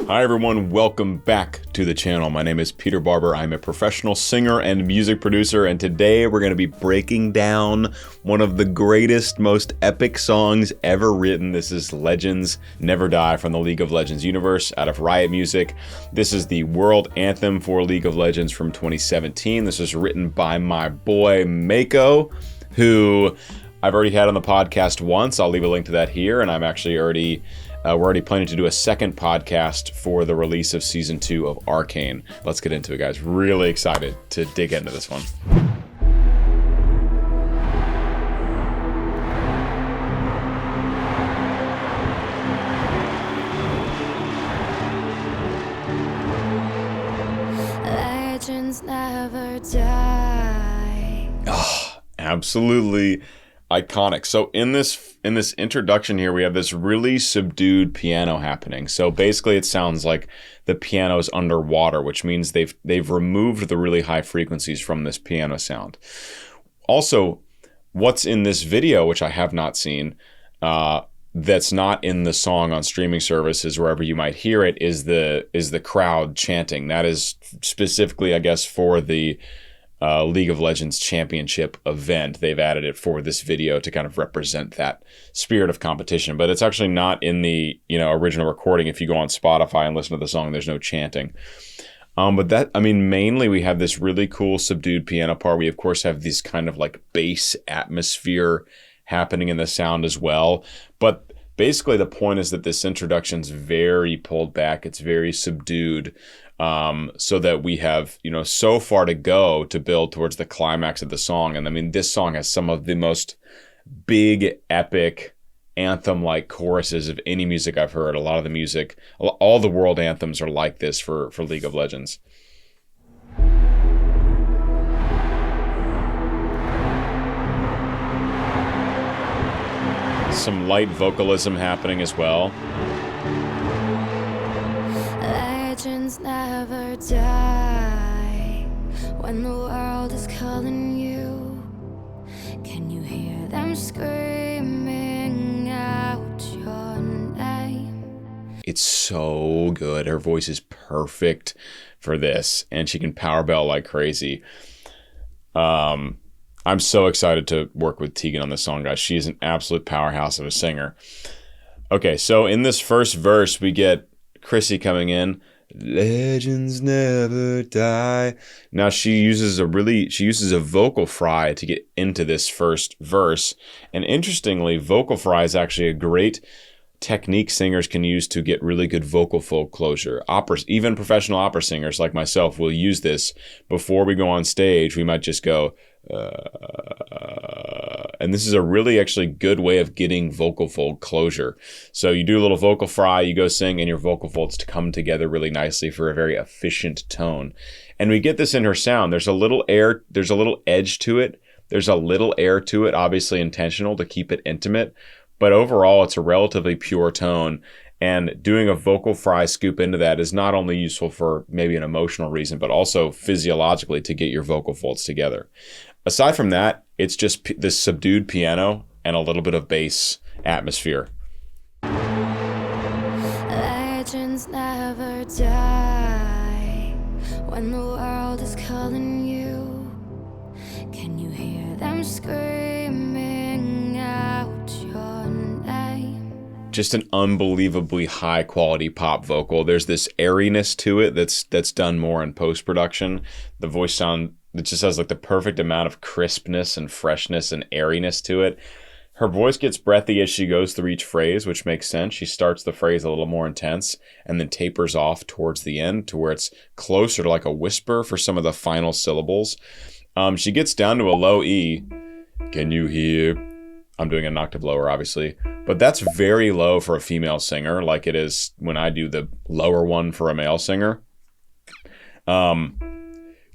Hi everyone, welcome back to the channel. My name is Peter Barber. I'm a professional singer and music producer, and today we're going to be breaking down one of the greatest, most epic songs ever written. This is Legends Never Die from the League of Legends universe out of Riot Music. This is the world anthem for League of Legends from 2017. This was written by my boy Mako, who I've already had on the podcast once. I'll leave a link to that here, and I'm actually we're already planning to do a second podcast for the release of Season 2 of Arcane. Let's get into it, guys. Really excited to dig into this one. Legends never die. Oh, absolutely iconic. So in this introduction here, we have this really subdued piano happening. So basically it sounds like the piano is underwater, which means they've removed the really high frequencies from this piano sound. Also, what's in this video, which I have not seen, that's not in the song on streaming services, wherever you might hear it, is the crowd chanting. That is specifically, I guess, for the League of Legends Championship event. They've added it for this video to kind of represent that spirit of competition, but it's actually not in the original recording. If you go on Spotify and listen to the song, there's no chanting. But mainly we have this really cool subdued piano part. We of course have this kind of like bass atmosphere happening in the sound as well. But basically the point is that this introduction's very pulled back. It's very subdued. So that we have, so far to go to build towards the climax of the song. And I mean, this song has some of the most big, epic, anthem-like choruses of any music I've heard. A lot of the music, all the world anthems are like this for League of Legends. Some light vocalism happening as well. Legends never die. When the world is calling you, can you hear them screaming out your name? It's so good. Her voice is perfect for this, and she can power belt like crazy. I'm so excited to work with Tegan on this song, guys. She is an absolute powerhouse of a singer. Okay, so in this first verse, we get Chrissy coming in. Legends never die. Now she uses a vocal fry to get into this first verse. And interestingly, vocal fry is actually a great technique singers can use to get really good vocal fold closure. Operas, even professional opera singers like myself will use this before we go on stage. We might just go, and this is a really actually good way of getting vocal fold closure. So you do a little vocal fry, you go sing, and your vocal folds to come together really nicely for a very efficient tone. And we get this in her sound. There's a little air, there's a little edge to it. There's a little air to it, obviously intentional to keep it intimate. But overall, it's a relatively pure tone. And doing a vocal fry scoop into that is not only useful for maybe an emotional reason, but also physiologically to get your vocal folds together. Aside from that, it's just this subdued piano and a little bit of bass atmosphere. Legends never die. When the world is calling you, can you hear them screaming out your name? Just an unbelievably high quality pop vocal. There's this airiness to it that's done more in post-production. The voice sound, it just has like the perfect amount of crispness and freshness and airiness to it. Her voice gets breathy as she goes through each phrase, which makes sense. She starts the phrase a little more intense and then tapers off towards the end to where it's closer to like a whisper for some of the final syllables. She gets down to a low E. Can you hear? I'm doing an octave lower, obviously, but that's very low for a female singer, like it is when I do the lower one for a male singer. Can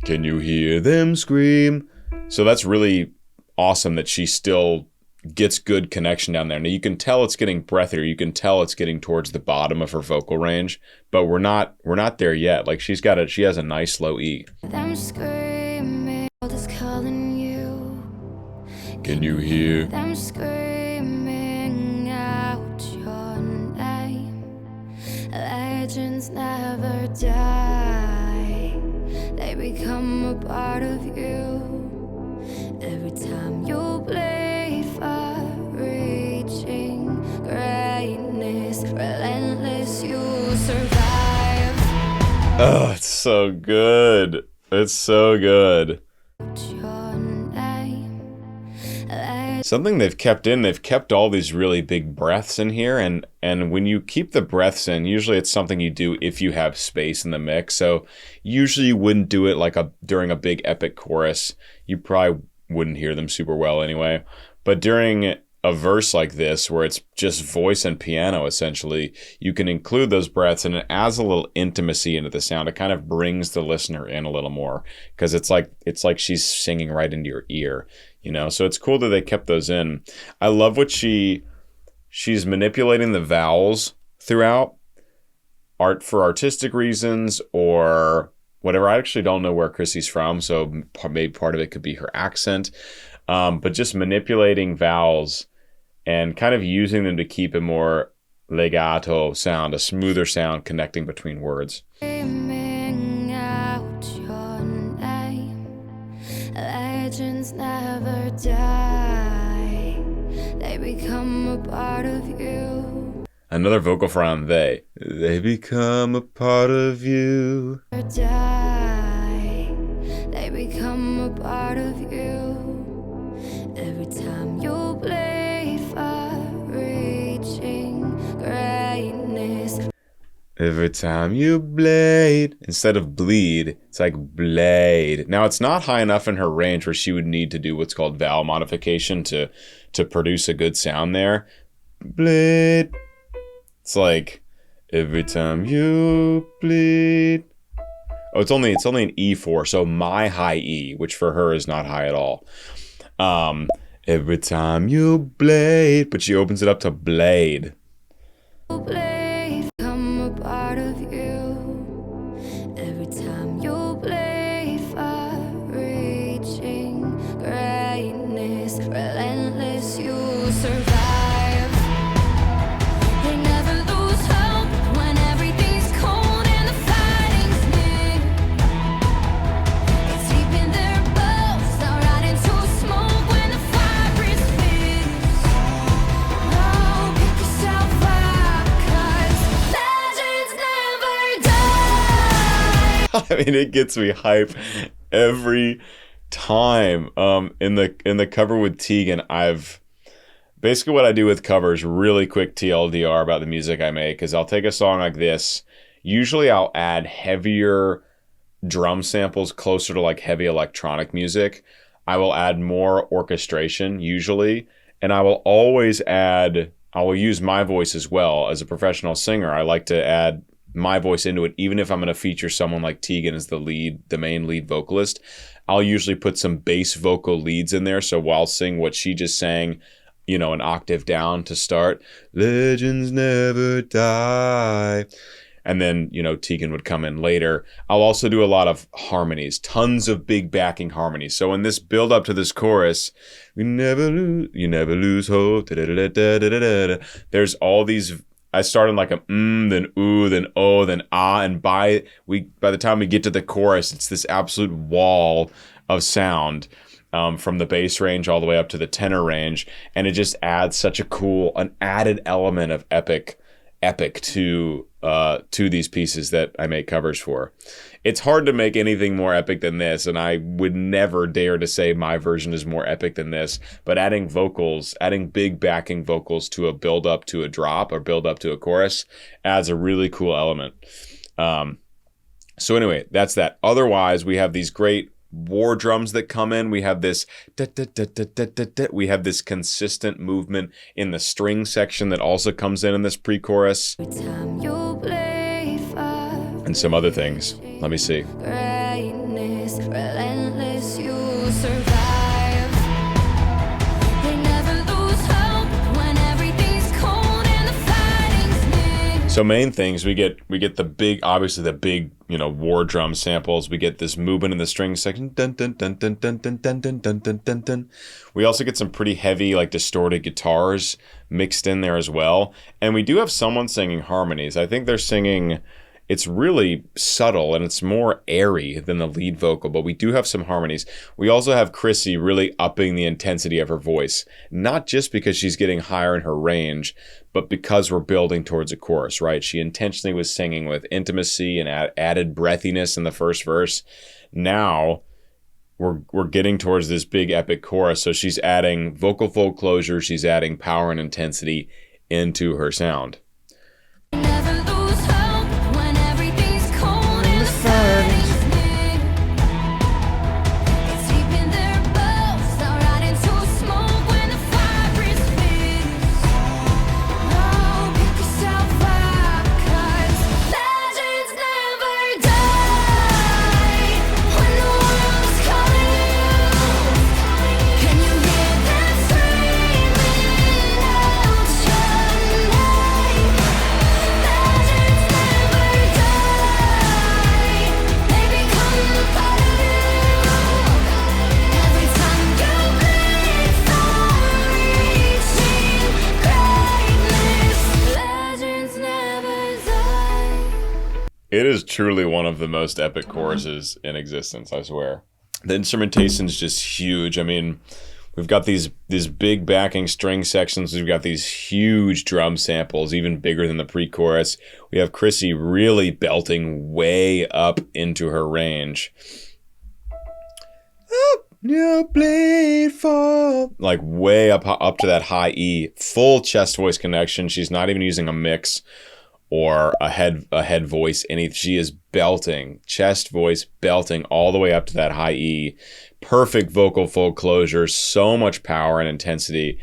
you hear them scream? So that's really awesome that she still gets good connection down there. Now you can tell it's getting breathier. You can tell it's getting towards the bottom of her vocal range, but we're not there yet. Like she has a nice low E. Them screaming, is calling you. Can you hear them screaming out your name? Legends never die. They become a part of you. Every time you play far reaching greatness, relentless, you survive. Oh, it's so good. It's so good. Your name, Something they've kept all these really big breaths in here, and when you keep the breaths in, usually it's something you do if you have space in the mix. So usually you wouldn't do it like during a big epic chorus. You probably wouldn't hear them super well anyway. But during a verse like this, where it's just voice and piano essentially, you can include those breaths, and it adds a little intimacy into the sound. It kind of brings the listener in a little more, because it's like she's singing right into your ear, you know. So it's cool that they kept those in. I love what she's manipulating the vowels throughout, for artistic reasons or whatever. I actually don't know where Chrissy's from, so maybe part of it could be her accent. But just manipulating vowels and kind of using them to keep a more legato sound, a smoother sound connecting between words. screaming out your name. Legends never die. They become a part of you. Another vocal fry on they. They become a part of you. Die. They become a part of you. Every time you play far reaching greatness. Every time you blade, instead of bleed, it's like blade. Now, it's not high enough in her range where she would need to do what's called vowel modification to produce a good sound there. Blade. It's like, every time you bleed. Oh, it's only an E4, so my high E, which for her is not high at all. Every time you blade, but she opens it up to blade. Play become a part of you. Every time you play far reaching greatness, relentless, you survive. They never lose hope when everything's cold and the fighting's near. It's deep in their bones, they'll rot into smoke when the fire is fierce. Oh, pick yourself up, 'cause legends never die. I mean, it gets me hype every time. In the cover with Tegan, basically what I do with covers, really quick TLDR about the music I make, is I'll take a song like this. Usually I'll add heavier drum samples closer to like heavy electronic music. I will add more orchestration usually, and I will use my voice as well. As a professional singer, I like to add my voice into it, even if I'm going to feature someone like Tegan as the main lead vocalist. I'll usually put some bass vocal leads in there, so while sing what she just sang, you know, an octave down to start, legends never die, and then, you know, Tegan would come in later. I'll also do a lot of harmonies, tons of big backing harmonies. So in this build up to this chorus, you never lose hope, da-da-da-da-da-da-da. There's all these. I start in like a then ooh, then oh, then ah, and by the time we get to the chorus, it's this absolute wall of sound, from the bass range all the way up to the tenor range, and it just adds such an added element of epic to these pieces that I make covers for. It's hard to make anything more epic than this, and I would never dare to say my version is more epic than this, but adding big backing vocals to a build up to a drop or build up to a chorus adds a really cool element. So anyway, that's that. Otherwise, we have these great war drums that come in. We have this we have this consistent movement in the string section that also comes in this pre-chorus, Every time you play far and some other things. Let me see. greatness, relentless, you survive. They never lose hope when everything's cold and the fighting's near. So main things, we get obviously the big, you know, war drum samples. We get this movement in the string section. Dun, dun, dun, dun, dun, dun, dun, dun, dun, dun, dun, dun. We also get some pretty heavy, like distorted guitars mixed in there as well. And we do have someone singing harmonies. I think they're singing, it's really subtle and it's more airy than the lead vocal, but we do have some harmonies. We also have Chrissy really upping the intensity of her voice, not just because she's getting higher in her range, but because we're building towards a chorus, right? She intentionally was singing with intimacy and added breathiness in the first verse. Now we're getting towards this big epic chorus, so she's adding vocal fold closure, she's adding power and intensity into her sound. Never lose hope when everything's cold and the fighting's near. It's deep in their boats, they'll ride into smoke when the fire is fierce. Oh, pick yourself up, 'cause legends never die. When the world's calling you, can you hear them screaming out your name? Legends never die. They become a part of you. Every time you bleed for reaching greatness, legends never die. It is truly one of the most epic choruses in existence, I swear. The instrumentation's just huge. I mean, we've got these big backing string sections. We've got these huge drum samples, even bigger than the pre-chorus. We have Chrissy really belting way up into her range. Up, your blade fall. Like way up to that high E. Full chest voice connection. She's not even using a mix or a head voice. She is belting, chest voice belting all the way up to that high E. Perfect vocal fold closure, so much power and intensity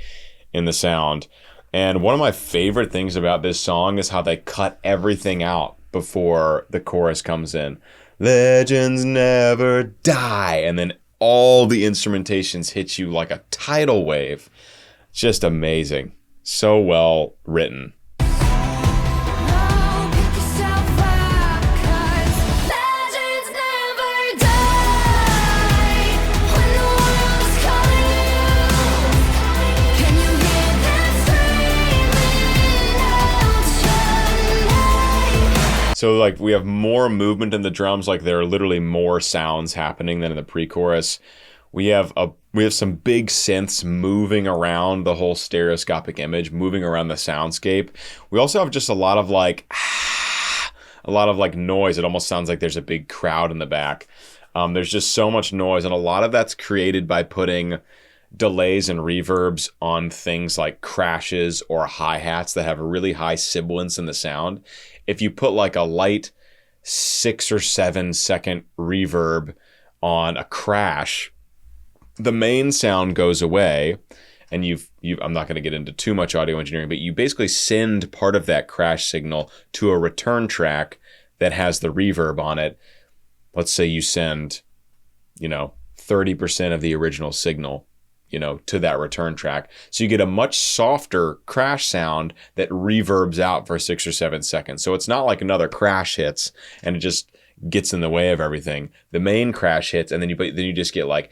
in the sound. And one of my favorite things about this song is how they cut everything out before the chorus comes in. Legends never die. And then all the instrumentations hit you like a tidal wave. Just amazing. So well written. Oh, pick yourself up, 'cause legends never die. When the world's calling you, can you hear them screaming out your name? So like we have more movement in the drums, like there are literally more sounds happening than in the pre-chorus. We have some big synths moving around the whole stereoscopic image, moving around the soundscape. We also have just a lot of like noise. It almost sounds like there's a big crowd in the back. There's just so much noise, and a lot of that's created by putting delays and reverbs on things like crashes or hi-hats that have a really high sibilance in the sound. If you put like a light 6 or 7 second reverb on a crash, the main sound goes away, and I'm not going to get into too much audio engineering, but you basically send part of that crash signal to a return track that has the reverb on it. Let's say you send, 30% of the original signal, to that return track. So you get a much softer crash sound that reverbs out for 6 or 7 seconds. So it's not like another crash hits and it just gets in the way of everything. The main crash hits, and then you just get like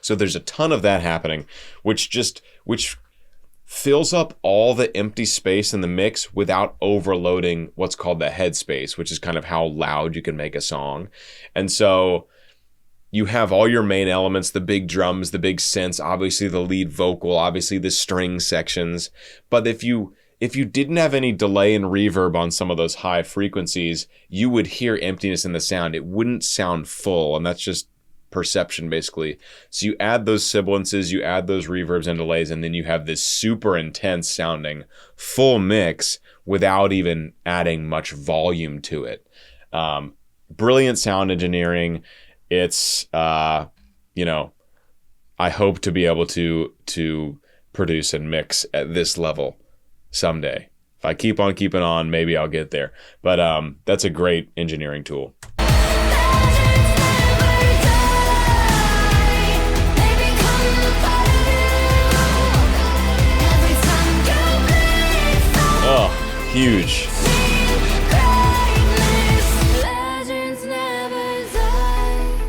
so there's a ton of that happening, which fills up all the empty space in the mix without overloading what's called the headspace, which is kind of how loud you can make a song. And so you have all your main elements, the big drums, the big synths, obviously the lead vocal, obviously the string sections. But if you didn't have any delay and reverb on some of those high frequencies, you would hear emptiness in the sound. It wouldn't sound full, and that's just perception, basically. So you add those sibilances, you add those reverbs and delays, and then you have this super intense sounding full mix without even adding much volume to it. Brilliant sound engineering. It's, I hope to be able to produce and mix at this level someday. If I keep on keeping on, maybe I'll get there. But that's a great engineering tool. Oh, huge.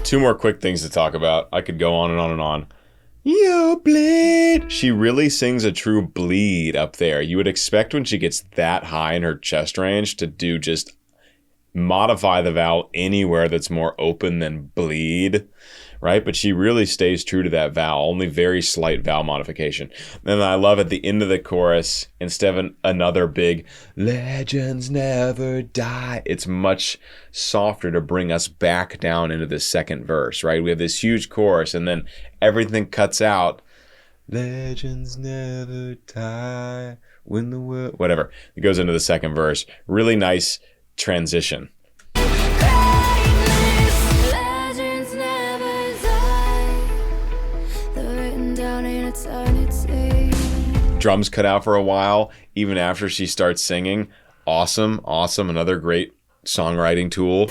Two more quick things to talk about. I could go on and on and on. You bleed. She really sings a true bleed up there. You would expect when she gets that high in her chest range to do just modify the vowel anywhere that's more open than bleed, right? But she really stays true to that vowel, only very slight vowel modification. And I love at the end of the chorus, instead of another big legends never die, it's much softer to bring us back down into the second verse, right? We have this huge chorus and then everything cuts out. Legends never die when the world, whatever. It goes into the second verse. Really nice transition. Legends never die. They're written down in eternity. Drums cut out for a while, even after she starts singing. Awesome. Another great songwriting tool.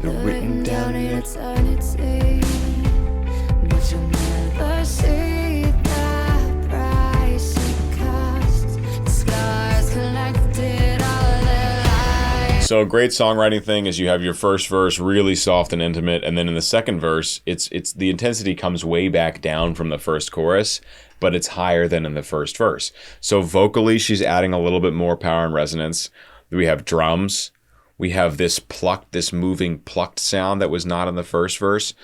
They're written down in eternity. But you'll never see the price it costs. Scars collected all their lives. So a great songwriting thing is you have your first verse really soft and intimate, and then in the second verse, it's the intensity comes way back down from the first chorus, but it's higher than in the first verse. So vocally, she's adding a little bit more power and resonance. We have drums. We have this moving plucked sound that was not in the first verse.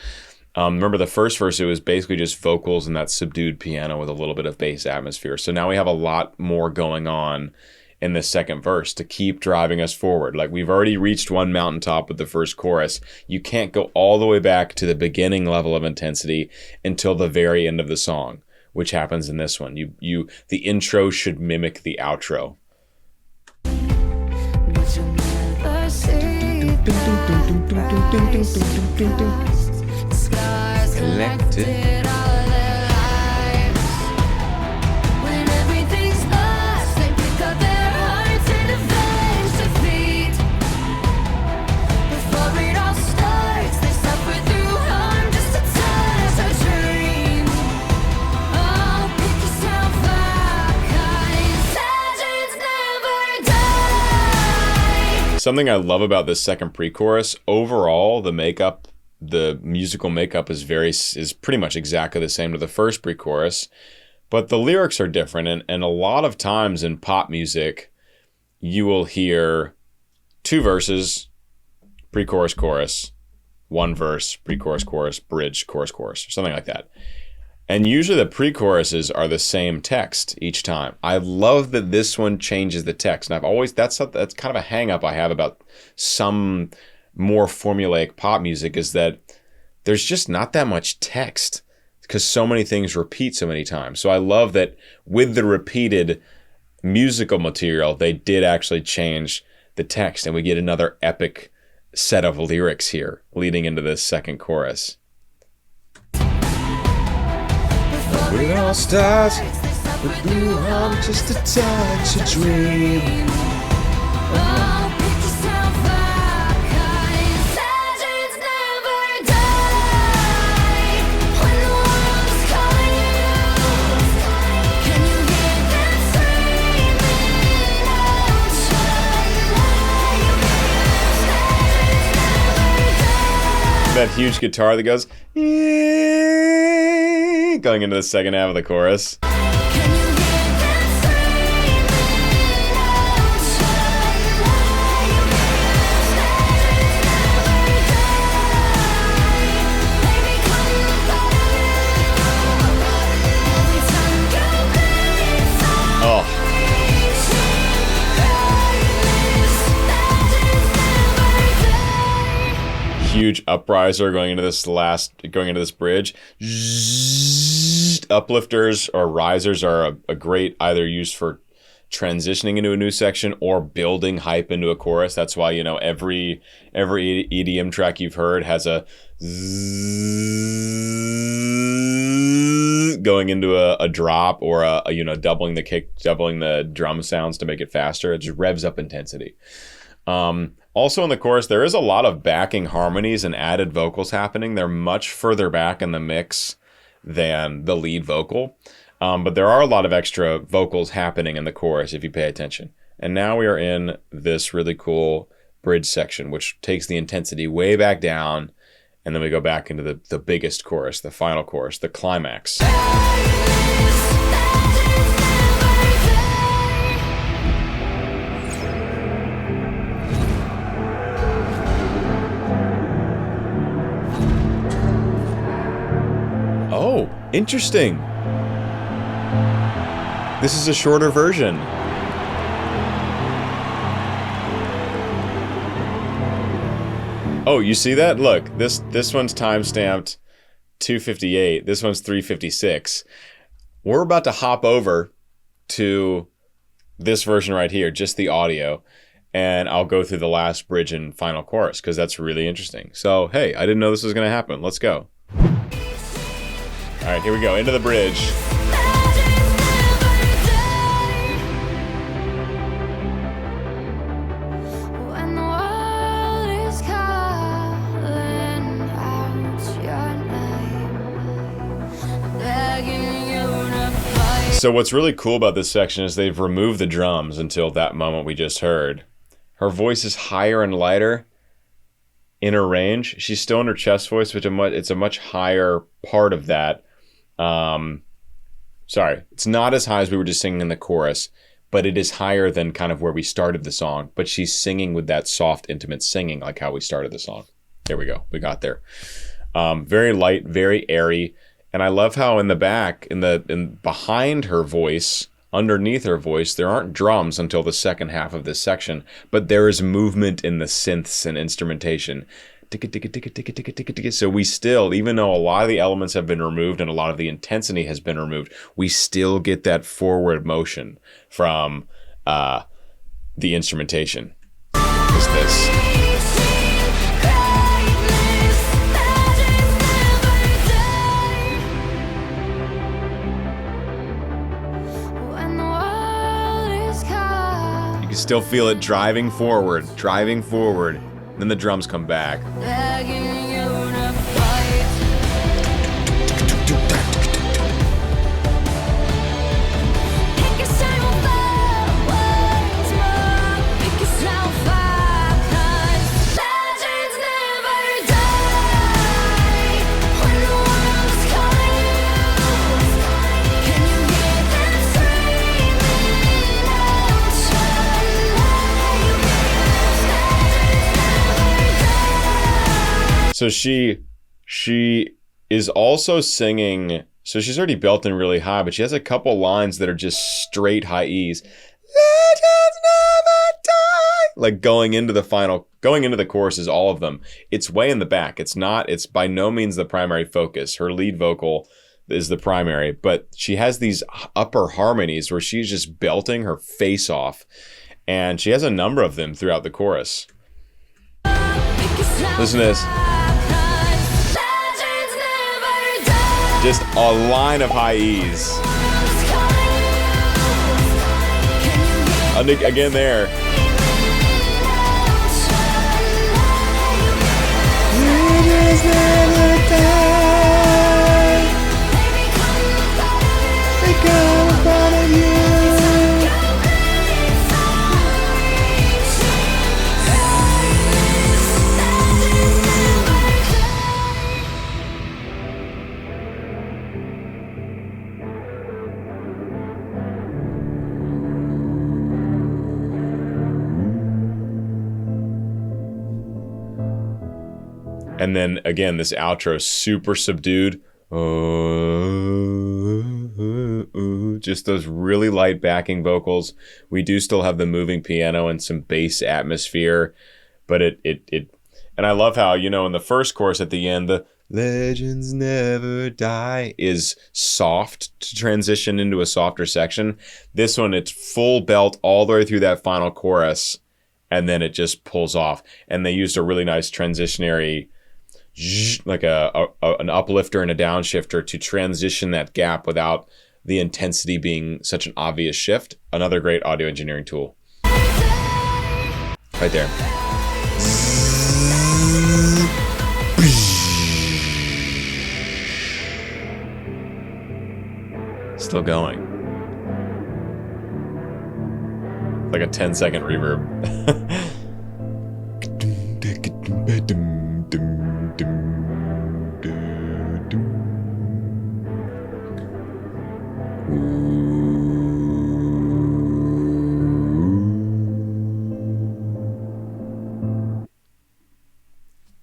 Remember the first verse, it was basically just vocals and that subdued piano with a little bit of bass atmosphere. So now we have a lot more going on in the second verse to keep driving us forward. Like we've already reached one mountaintop with the first chorus. You can't go all the way back to the beginning level of intensity until the very end of the song, which happens in this one. The intro should mimic the outro. But you'll never see the price it costs. Scars collected all their lives. When everything's lost, they pick up their hearts and avenge defeat. Before it all starts, they suffer through harm just to touch our dream. Oh, pick yourself up, 'cause legends never die. Something I love about this second pre-chorus, overall, the musical makeup is pretty much exactly the same to the first pre-chorus, but the lyrics are different. And a lot of times in pop music, you will hear two verses, pre-chorus, chorus, one verse, pre-chorus, chorus, bridge, chorus, chorus, or something like that. And usually the pre-choruses are the same text each time. I love that this one changes the text. And that's kind of a hang up I have about some more formulaic pop music, is that there's just not that much text because so many things repeat so many times. So I love that with the repeated musical material, they did actually change the text and we get another epic set of lyrics here leading into this second chorus. Before it all starts, they suffer through harm just to touch a dream. Oh, pick yourself up, 'cause legends never die. When the world's calling you, can you hear them screaming out? Legends never die. That huge guitar that goes, yeah, going into the second half of the chorus. Can you hear them screaming out? Legends never die. They become a part of you. Every time you breathe, Oh, legends never die. huge upriser going into this bridge. Uplifters or risers are a great either use for transitioning into a new section or building hype into a chorus. That's why, every EDM track you've heard has a going into a drop or doubling the kick, doubling the drum sounds to make it faster. It just revs up intensity. Also in the chorus, there is a lot of backing harmonies and added vocals happening. They're much further back in the mix than the lead vocal. But there are a lot of extra vocals happening in the chorus if you pay attention. And now we are in this really cool bridge section, which takes the intensity way back down And then we go back into the biggest chorus, the final chorus, the climax. Oh, interesting. This is a shorter version. Oh, you see that? Look, this one's timestamped 258. This one's 356. We're about to hop over to this version right here, just the audio, and I'll go through the last bridge and final chorus because that's really interesting. So, hey, I didn't know this was going to happen. Let's go. All right, here we go, into the bridge. When the world is calling out your name, begging you to fight. So what's really cool about this section is they've removed the drums until that moment we just heard. Her voice is higher and lighter in her range. She's still in her chest voice, which it's a much higher part of that. Sorry, it's not as high as we were just singing in the chorus, but it is higher than kind of where we started the song. But she's singing with that soft, intimate singing like how we started the song. There we go. We got there. Very light, very airy. And I love how in the back, in behind her voice, underneath her voice, there aren't drums until the second half of this section, but there is movement in the synths and instrumentation. So we still, even though a lot of the elements have been removed and a lot of the intensity has been removed, we still get that forward motion from the instrumentation. Is this? You can still feel it driving forward. Then the drums come back. Begging you to fight. Pick yourself up once more. Pick yourself up, 'cause legends never die. When the world's calling, can you hear them screaming out your name? So she is also singing. So she's already built in really high, but she has a couple lines that are just straight high E's. Legends never die. Like going into the chorus is all of them. It's way in the back. It's by no means the primary focus. Her lead vocal is the primary, but she has these upper harmonies where she's just belting her face off. And she has a number of them throughout the chorus. Listen to this. Just a line of high E's. Again there. And then again, this outro is super subdued. Just those really light backing vocals. We do still have the moving piano and some bass atmosphere, but it and I love how, in the first chorus at the end, the legends never die is soft to transition into a softer section. This one, it's full belt all the way through that final chorus, and then it just pulls off. And they used a really nice transitionary, like an uplifter and a downshifter to transition that gap without the intensity being such an obvious shift. Another great audio engineering tool. Right there. Still going. Like a 10-second reverb.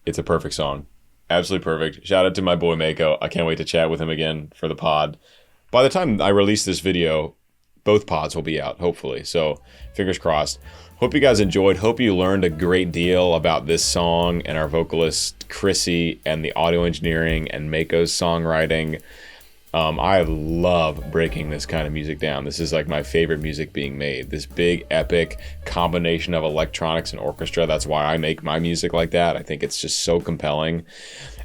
It's a perfect song. Absolutely perfect. Shout out to my boy Mako. I can't wait to chat with him again for the pod. By the time I release this video, both pods will be out, hopefully. So fingers crossed. Hope you guys enjoyed. Hope you learned a great deal about this song and our vocalist Chrissy and the audio engineering and Mako's songwriting. I love breaking this kind of music down. This is like my favorite music being made. This big, epic combination of electronics and orchestra. That's why I make my music like that. I think it's just so compelling.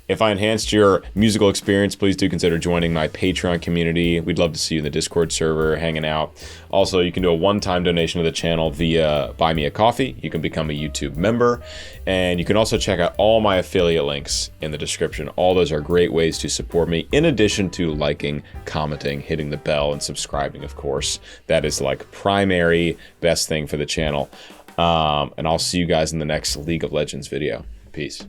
If I enhanced your musical experience, please do consider joining my Patreon community. We'd love to see you in the Discord server hanging out. Also, you can do a one-time donation to the channel via Buy Me a Coffee. You can become a YouTube member. And you can also check out all my affiliate links in the description. All those are great ways to support me, in addition to liking, commenting, hitting the bell, and subscribing, of course. That is like primary best thing for the channel. And I'll see you guys in the next League of Legends video. Peace.